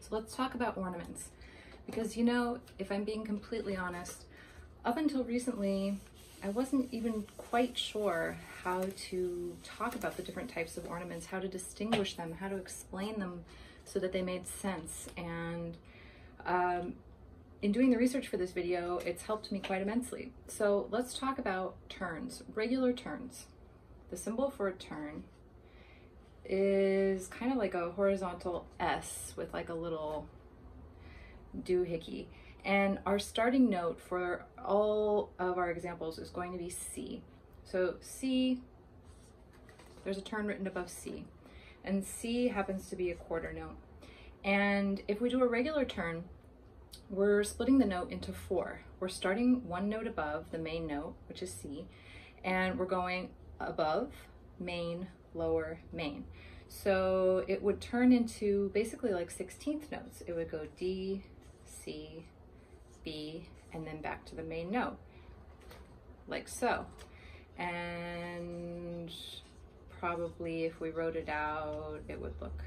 So let's talk about ornaments, because you know, if I'm being completely honest, up until recently, I wasn't even quite sure how to talk about the different types of ornaments, how to distinguish them, how to explain them so that they made sense. And in doing the research for this video, it's helped me quite immensely. So let's talk about turns, regular turns. The symbol for a turn is kind of like a horizontal S with like a little doohickey. And our starting note for all of our examples is going to be C. So C, there's a turn written above C, and C happens to be a quarter note. And if we do a regular turn, we're splitting the note into 4. We're starting one note above the main note, which is C, and we're going above, main, lower, main. So it would turn into basically like 16th notes. It would go D, C, B, and then back to the main note, like so. And probably if we wrote it out, it would look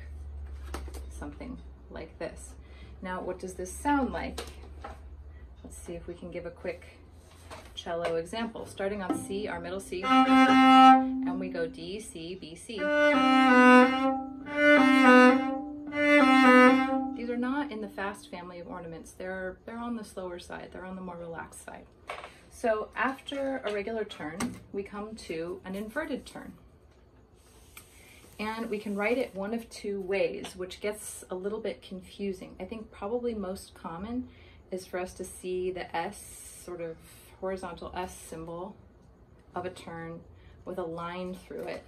something like this. Now, what does this sound like? Let's see if we can give a quick cello example. Starting on C, our middle C, and we go D, C, B, C. These are not in the fast family of ornaments. They're on the slower side. They're on the more relaxed side. So after a regular turn, we come to an inverted turn. And we can write it one of 2 ways, which gets a little bit confusing. I think probably most common is for us to see the S, sort of horizontal S symbol of a turn with a line through it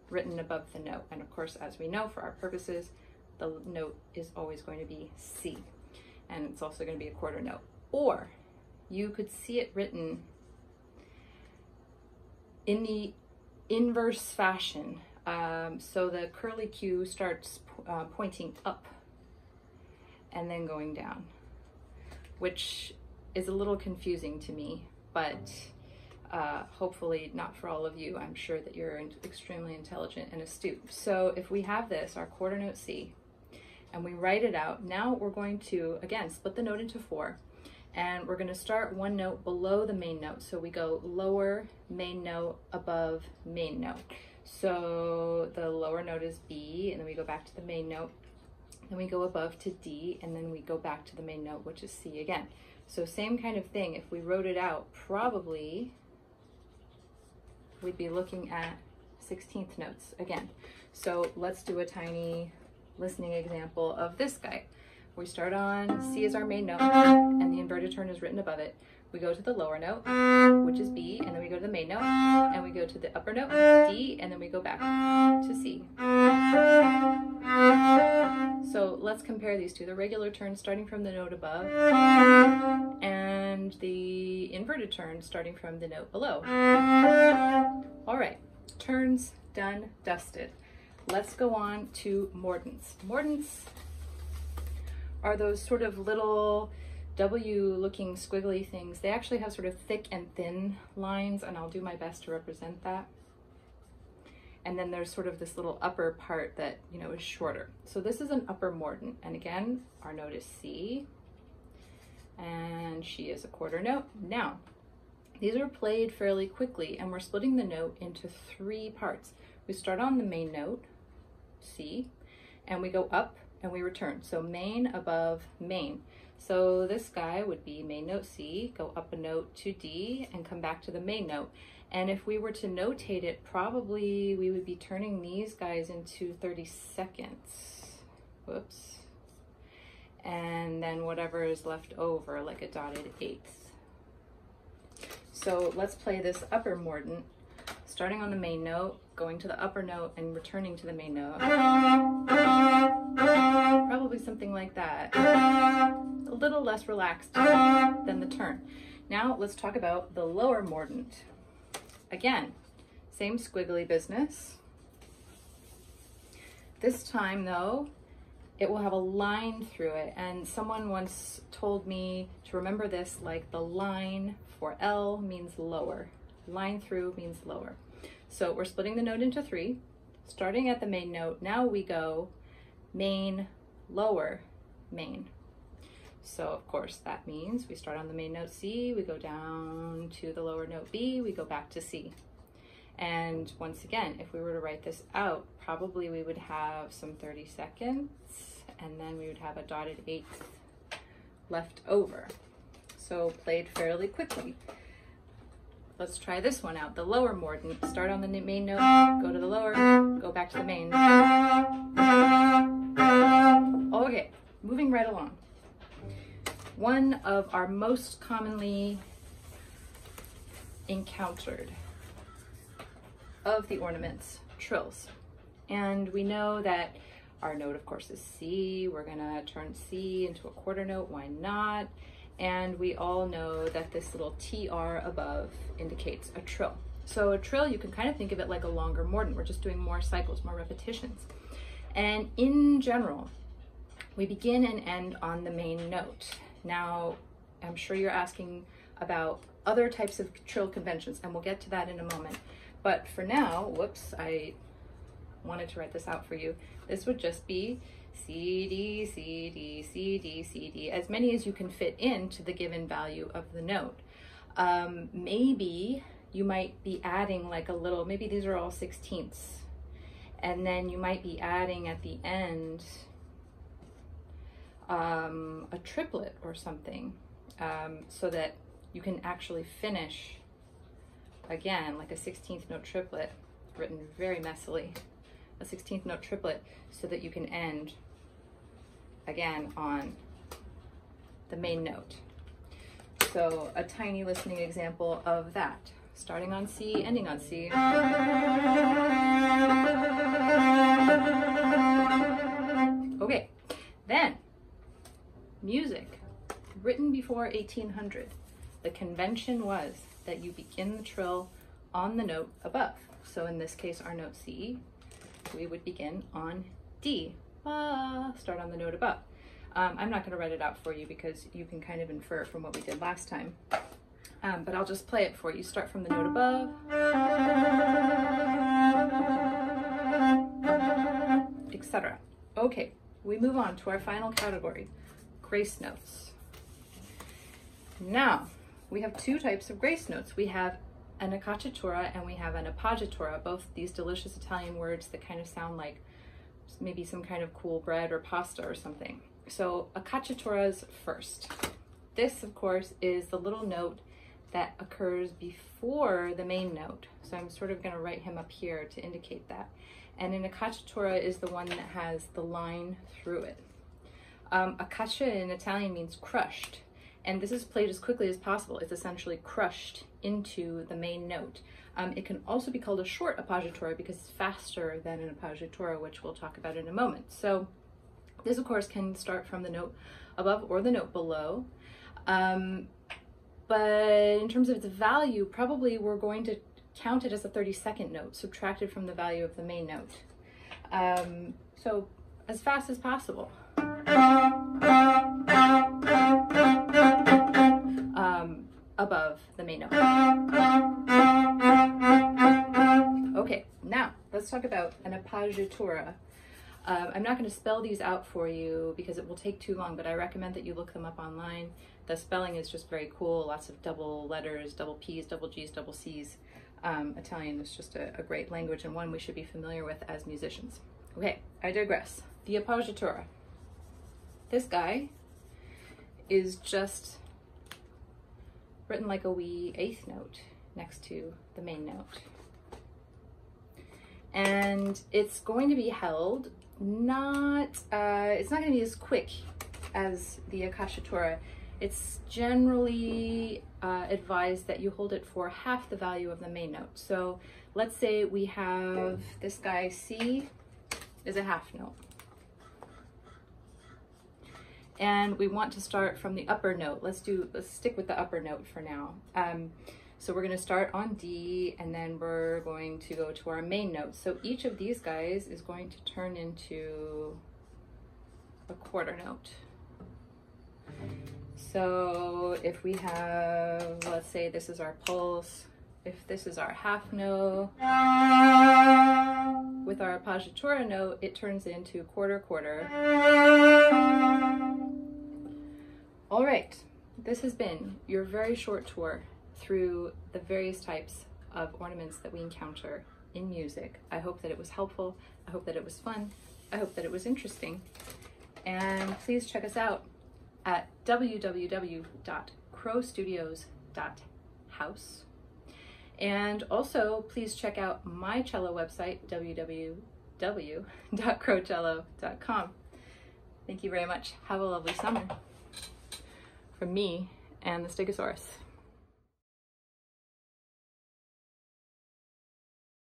written above the note. And of course, as we know, for our purposes, the note is always going to be C, and it's also going to be a quarter note. Or you could see it written in the inverse fashion. So the curly Q starts pointing up and then going down, which is a little confusing to me, but hopefully not for all of you. I'm sure that you're extremely intelligent and astute. So if we have this, our quarter note C, and we write it out, now we're going to, again, split the note into 4, and we're going to start one note below the main note. So we go lower, main note, above, main note. So the lower note is B, and then we go back to the main note, then we go above to D, and then we go back to the main note, which is C again. So same kind of thing. If we wrote it out, probably we'd be looking at 16th notes again. So let's do a tiny listening example of this guy. We start on C as our main note, and the inverted turn is written above it. We go to the lower note, which is B, and then we go to the main note, and we go to the upper note, D, and then we go back to C. So let's compare these two. The regular turn starting from the note above, and the inverted turn starting from the note below. All right, turns done, dusted. Let's go on to mordents. Mordents are those sort of little W-looking squiggly things. They actually have sort of thick and thin lines, and I'll do my best to represent that. And then there's sort of this little upper part that, you know, is shorter. So this is an upper mordent, and again, our note is C, and she is a quarter note. Now, these are played fairly quickly, and we're splitting the note into 3 parts. We start on the main note, C, and we go up and we return. So main, above, main. So this guy would be main note C, go up a note to D, and come back to the main note. And if we were to notate it, probably we would be turning these guys into 32nds. Whoops. And then whatever is left over, like a dotted 1/8. So let's play this upper mordent, starting on the main note, going to the upper note, and returning to the main note. Probably something like that. A little less relaxed than the turn. Now let's talk about the lower mordent. Again, same squiggly business. This time though, it will have a line through it, and someone once told me to remember this like the line for L means lower. Line through means lower. So we're splitting the note into 3, starting at the main note. Now we go main, lower, main. So of course that means we start on the main note C, we go down to the lower note B, we go back to C. And once again, if we were to write this out, probably we would have some 30 seconds, and then we would have a dotted eighth left over. So played fairly quickly. Let's try this one out. The lower mordent. Start on the main note, go to the lower, go back to the main. Okay, moving right along. One of our most commonly encountered of the ornaments, trills. And we know that our note, of course, is C. We're gonna turn C into a quarter note, why not? And we all know that this little TR above indicates a trill. So a trill, you can kind of think of it like a longer mordent. We're just doing more cycles, more repetitions. And in general, we begin and end on the main note. Now, I'm sure you're asking about other types of trill conventions, and we'll get to that in a moment. But for now, whoops, I wanted to write this out for you. This would just be C, D, C, D, C, D, C, D, as many as you can fit into the given value of the note. Maybe you might be adding like a little, maybe these are all 16ths, and then you might be adding at the end a triplet or something, so that you can actually finish again like a 16th note triplet, written very messily, a 16th note triplet, so that you can end again on the main note. So a tiny listening example of that, starting on C, ending on C. Okay, then music written before 1800. The convention was that you begin the trill on the note above. So in this case, our note C, we would begin on D. Start on the note above. I'm not going to write it out for you because you can kind of infer from what we did last time. But I'll just play it for you. Start from the note above, etc. Okay, we move on to our final category, grace notes. Now, we have two types of grace notes. We have an accacciatura and we have an appoggiatura, both these delicious Italian words that kind of sound like maybe some kind of cool bread or pasta or something. So accacciaturas first. This, of course, is the little note that occurs before the main note. So I'm sort of going to write him up here to indicate that. And an accacciatura is the one that has the line through it. Accaccia in Italian means crushed. And this is played as quickly as possible. It's essentially crushed into the main note. It can also be called a short appoggiatura because it's faster than an appoggiatura, which we'll talk about in a moment. So this, of course, can start from the note above or the note below. But in terms of its value, probably we're going to count it as a 32nd note, subtracted from the value of the main note. So as fast as possible. Above the main note. Okay, now let's talk about an appoggiatura. I'm not going to spell these out for you because it will take too long, but I recommend that you look them up online. The spelling is just very cool, lots of double letters, double P's, double G's, double C's. Italian is just a great language and one we should be familiar with as musicians. Okay, I digress. The appoggiatura. This guy is just written like a wee eighth note next to the main note. And it's going to be held it's not going to be as quick as the accacciatura. It's generally advised that you hold it for half the value of the main note. So let's say we have this guy C is a half note. And we want to start from the upper note. Let's stick with the upper note for now. So we're going to start on D, and then we're going to go to our main note. So each of these guys is going to turn into a quarter note. So if we have, let's say this is our pulse, if this is our half note, with our appoggiatura note, it turns into quarter, quarter, All right, this has been your very short tour through the various types of ornaments that we encounter in music. I hope that it was helpful. I hope that it was fun. I hope that it was interesting. And please check us out at www.crowstudios.house. And also please check out my cello website, www.crowcello.com. Thank you very much. Have a lovely summer. From me and the Stegosaurus.